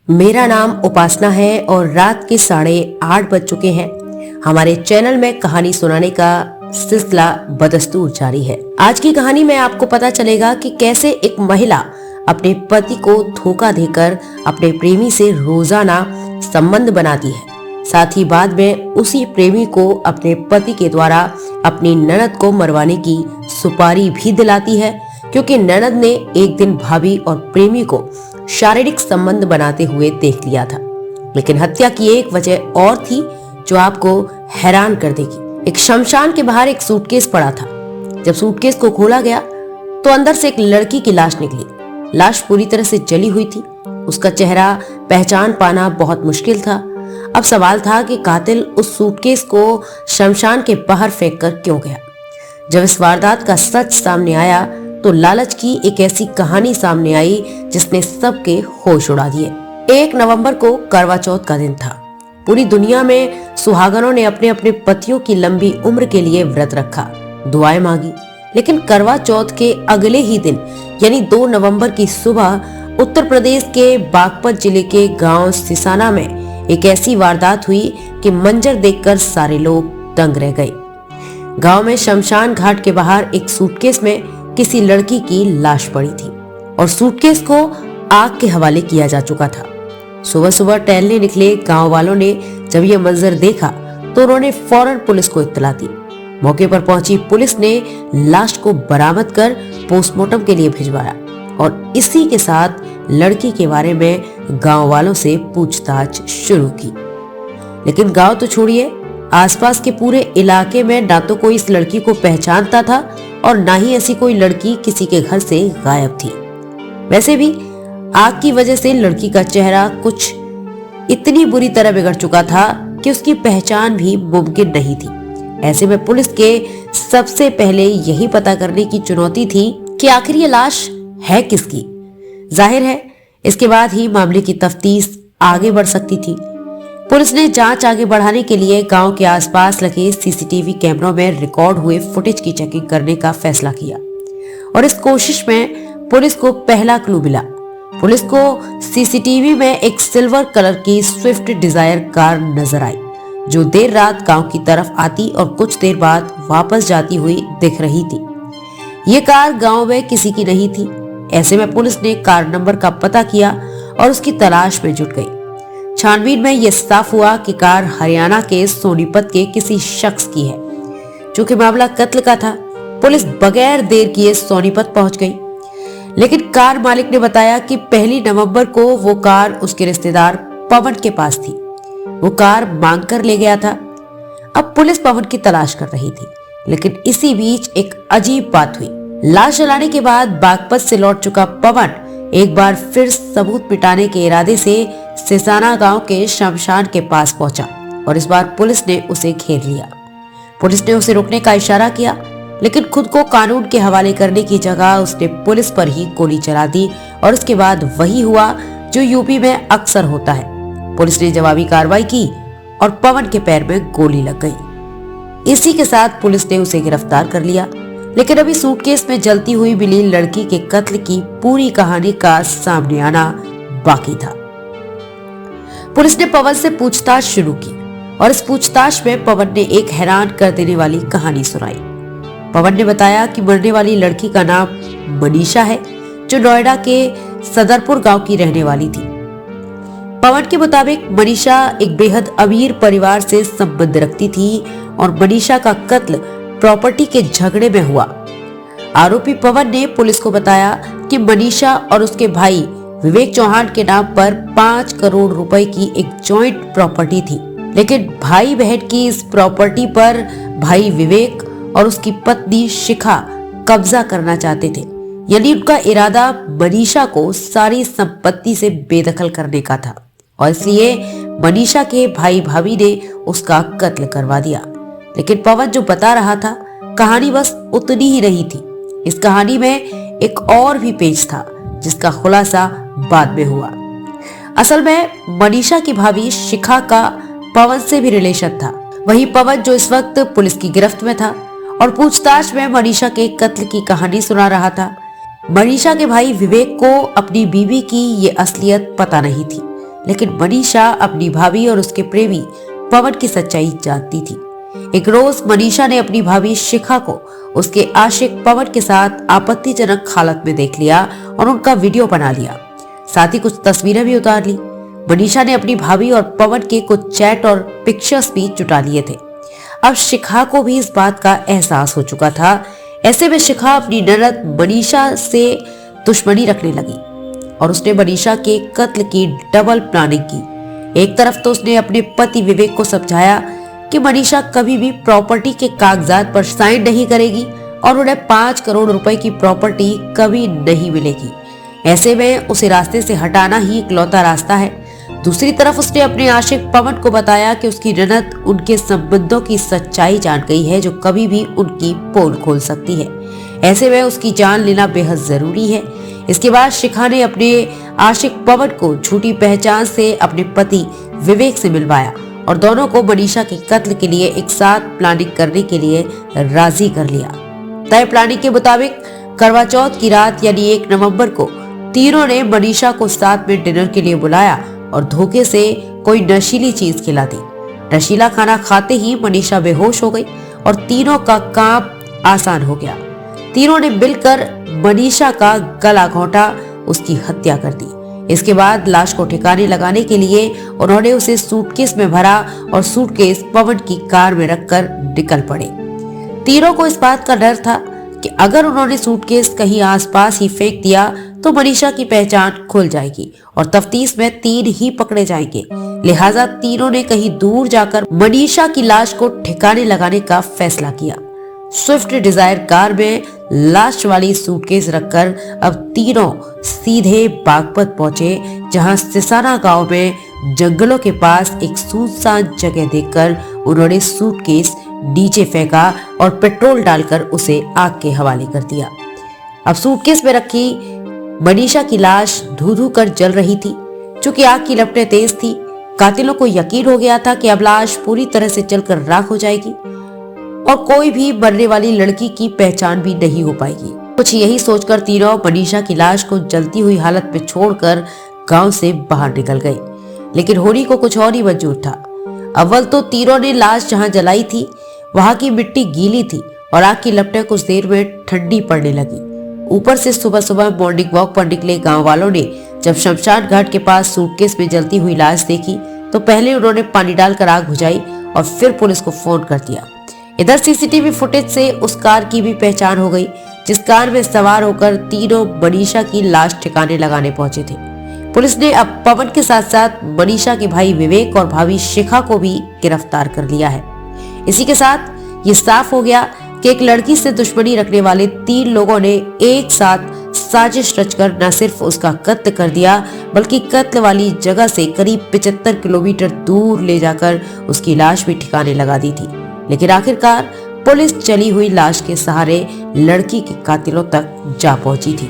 मेरा नाम उपासना है और रात के 8:30 बज चुके हैं। हमारे चैनल में कहानी सुनाने का सिलसिला बदस्तूर जारी है। आज की कहानी में आपको पता चलेगा कि कैसे एक महिला अपने पति को धोखा देकर अपने प्रेमी से रोजाना संबंध बनाती है। साथ ही बाद में उसी प्रेमी को अपने पति के द्वारा अपनी ननद को मरवाने की सुपारी भी दिलाती है, क्योंकि ननद ने एक दिन भाभी और प्रेमी को शारीरिक संबंध बनाते हुए देख लिया था। लेकिन हत्या की एक वजह और थी जो आपको हैरान कर देगी। एक शमशान के बाहर एक सूटकेस पड़ा था। जब सूटकेस को खोला गया तो अंदर से एक लड़की की लाश निकली। लाश पूरी तरह से जली हुई थी। उसका चेहरा पहचान पाना बहुत मुश्किल था। अब सवाल था कि कातिल उस सूटकेस को शमशान के बाहर फेंक कर क्यों गया। जब इस वारदात का सच सामने आया तो लालच की एक ऐसी कहानी सामने आई जिसने सबके होश उड़ा दिए। 1 नवंबर को करवा चौथ का दिन था। पूरी दुनिया में सुहागनों ने अपने अपने पतियों की लंबी उम्र के लिए व्रत रखा, दुआएं मांगी। लेकिन करवा चौथ के अगले ही दिन यानी 2 नवंबर की सुबह उत्तर प्रदेश के बागपत जिले के गांव सिसाना में एक ऐसी वारदात हुई कि मंजर देखकर सारे लोग दंग रह गए। गांव में शमशान घाट के बाहर एक सूटकेस में किसी लड़की की लाश पड़ी थी और सूटकेस को आग के हवाले किया जा चुका था। सुबह सुबह टहलने निकले गांव वालों ने जब यह मंजर देखा तो उन्होंने फौरन पुलिस को इत्तला दी। मौके पर पहुंची पुलिस ने लाश को बरामद कर पोस्टमार्टम के लिए भिजवाया और इसी के साथ लड़की के बारे में गांव वालों से पूछताछ शुरू की। लेकिन गांव तो छोड़िए, आसपास के पूरे इलाके में ना तो कोई इस लड़की को पहचानता था और ना ही ऐसी कोई लड़की किसी के घर से गायब थी। वैसे भी आग की वजह से लड़की का चेहरा कुछ इतनी बुरी तरह बिगड़ चुका था कि उसकी पहचान भी मुमकिन नहीं थी। ऐसे में पुलिस के सबसे पहले यही पता करने की चुनौती थी कि आखिर ये लाश है किसकी। जाहिर है इसके बाद ही मामले की तफ्तीश आगे बढ़ सकती थी। पुलिस ने जांच आगे बढ़ाने के लिए गांव के आसपास लगे सीसीटीवी कैमरों में रिकॉर्ड हुए फुटेज की चेकिंग करने का फैसला किया और इस कोशिश में पुलिस को पहला क्लू मिला। पुलिस को सीसीटीवी में एक सिल्वर कलर की स्विफ्ट डिजायर कार नजर आई जो देर रात गांव की तरफ आती और कुछ देर बाद वापस जाती हुई दिख रही थी। ये कार गांव में किसी की नहीं थी। ऐसे में पुलिस ने कार नंबर का पता किया और उसकी तलाश में जुट गई। छानबीन में यह साफ हुआ कि कार हरियाणा के सोनीपत के किसी शख्स की है। चूंकि मामला कत्ल का था, पुलिस बगैर देर किए सोनीपत पहुंच गई। लेकिन कार मालिक ने बताया कि 1 नवंबर को वो कार उसके रिश्तेदार पवन के पास थी। वो कार मांग कर ले गया था। अब पुलिस पवन की तलाश कर रही थी। लेकिन इसी बीच एक अजीब बात हुई। लाश जलाने के बाद बागपत से लौट चुका पवन एक बार फिर सबूत मिटाने के इरादे से सिसाना गांव के शमशान के पास पहुंचा और इस बार पुलिस ने उसे घेर लिया। पुलिस ने उसे रोकने का इशारा किया, लेकिन खुद को कानून के हवाले करने की जगह उसने पुलिस पर ही गोली चला दी और उसके बाद वही हुआ जो यूपी में अक्सर होता है। पुलिस ने जवाबी कार्रवाई की और पवन के पैर में गोली लग गई। इसी के साथ पुलिस ने उसे गिरफ्तार कर लिया। लेकिन अभी सूटकेस में जलती हुई मिली लड़की के कत्ल की पूरी कहानी का सामने आना बाकी था। पुलिस ने पवन से पूछताछ शुरू की और इस पूछताछ में पवन ने एक हैरान कर देने वाली कहानी सुनाई। पवन ने बताया कि मरने वाली लड़की का नाम मनीषा है, जो नोएडा के सदरपुर गांव की रहने वाली थी। पवन के मुताबिक मनीषा एक बेहद अमीर परिवार से संबंध रखती थी और मनीषा का कत्ल प्रॉपर्टी के झगड़े में हुआ। आरोपी पवन ने पुलिस को बताया कि मनीषा और उसके भाई विवेक चौहान के नाम पर 5 करोड़ रुपए की एक जॉइंट प्रॉपर्टी थी। लेकिन भाई बहन की इस प्रॉपर्टी पर भाई विवेक और उसकी पत्नी शिखा कब्जा करना चाहते थे। यानी उनका इरादा मनीषा को सारी संपत्ति से बेदखल करने का था और इसलिए मनीषा के भाई भाभी ने उसका कत्ल करवा दिया। लेकिन पवन जो बता रहा था, कहानी बस उतनी ही नहीं थी। इस कहानी में एक और भी पेच था जिसका खुलासा बाद में हुआ। असल में मनीषा की भाभी शिखा का पवन से भी रिलेशन था। वही पवन जो इस वक्त पुलिस की गिरफ्त में था और पूछताछ में मनीषा के कत्ल की कहानी सुना रहा था। मनीषा के भाई विवेक को अपनी बीवी की ये असलियत पता नहीं थी, लेकिन मनीषा अपनी भाभी और उसके प्रेमी पवन की सच्चाई जानती थी। एक रोज मनीषा ने अपनी भाभी शिखा को उसके आशिक पवन के साथ आपत्तिजनक हालत में देख लिया और उनका वीडियो बना लिया। साथ ही कुछ तस्वीरें भी उतार ली। मनीषा ने अपनी भाभी और पवन के कुछ चैट और पिक्चर्स भी जुटा लिए थे। अब शिखा को भी इस बात का एहसास हो चुका था। ऐसे में शिखा अपनी ननद मनीषा से दुश्मनी रखने लगी और उसने मनीषा के कत्ल की डबल प्लानिंग की। एक तरफ तो उसने अपने पति विवेक को समझाया कि मनीषा कभी भी प्रॉपर्टी के कागजात पर साइन नहीं करेगी और उन्हें 5 करोड़ रुपए की प्रॉपर्टी कभी नहीं मिलेगी। ऐसे में उसे रास्ते से हटाना ही इकलौता रास्ता है। दूसरी तरफ उसने अपने आशिक पवन को बताया कि उसकी ननद उनके संबंधों की सच्चाई जान गई है जो कभी भी उनकी पोल खोल सकती है। ऐसे में उसकी जान लेना बेहद जरूरी है। इसके बाद शिखा ने अपने आशिक पवन को झूठी पहचान से अपने पति विवेक से मिलवाया और दोनों को मनीषा के कत्ल के लिए एक साथ प्लानिंग करने के लिए राजी कर लिया। तय प्लानिंग के मुताबिक करवा चौथ की रात यानी 1 नवंबर को तीनों ने मनीषा को साथ में डिनर के लिए बुलाया और धोखे से कोई नशीली चीज खिला दी। नशीला खाना खाते ही मनीषा बेहोश हो गई और तीनों का काम आसान हो गया। तीनों ने मिलकर मनीषा का गला घोंटा, उसकी हत्या कर दी। इसके बाद लाश को ठिकाने लगाने के लिए उन्होंने उसे सूटकेस में भरा और सूटकेस पवन की कार में रखकर निकल पड़े। तीनों को इस बात का डर था कि अगर उन्होंने सूटकेस कहीं आसपास ही फेंक दिया तो मनीषा की पहचान खुल जाएगी और तफ्तीश में 3 ही पकड़े जाएंगे। लिहाजा तीनों ने कहीं दूर जाकर मनीषा की लाश को ठिकाने लगाने का फैसला किया। स्विफ्ट डिजायर कार में लाश वाली सूटकेस रखकर अब तीनों सीधे बागपत पहुंचे, जहां सिसाना गांव में जंगलों के पास एक सुनसान जगह देखकर उन्होंने सूटकेस नीचे फेंका और पेट्रोल डालकर उसे आग के हवाले कर दिया। अब सूटकेस में रखी मनीषा की लाश धू-धू कर जल रही थी। चूंकि आग की लपटें तेज थी, कातिलों को यकीन हो गया था कि अब लाश पूरी तरह से जलकर राख हो जाएगी और कोई भी मरने वाली लड़की की पहचान भी नहीं हो पाएगी। कुछ यही सोचकर तीनों मनीषा की लाश को जलती हुई हालत में छोड़कर गांव से बाहर निकल गए। लेकिन होनी को कुछ और ही मंजूर था। अव्वल तो तीनों ने लाश जहां जलाई थी वहां की मिट्टी गीली थी और आग की लपटें कुछ देर में ठंडी पड़ने लगी। ऊपर से सुबह सुबह मॉर्निंग वॉक पर निकले गांव वालों ने जब शमशान घाट के पास सूटकेस में जलती हुई लाश देखी तो पहले उन्होंने पानी डालकर आग बुझाई और फिर पुलिस को फोन कर दिया। इधर सीसीटीवी फुटेज से उस कार की भी पहचान हो गई जिस कार में सवार होकर तीनों मनीषा की लाश ठिकाने लगाने पहुंचे थे। पुलिस ने अब पवन के साथ साथ मनीषा के भाई विवेक और भाभी शिखा को भी गिरफ्तार कर लिया है। इसी के साथ ये साफ हो गया कि एक लड़की से दुश्मनी रखने वाले 3 लोगों ने एक साथ साजिश रचकर न सिर्फ उसका कत्ल कर दिया बल्कि कत्ल वाली जगह से करीब 75 किलोमीटर दूर ले जाकर उसकी लाश भी ठिकाने लगा दी थी। लेकिन आखिरकार पुलिस जली हुई लाश के सहारे लड़की के कातिलों तक जा पहुंची थी।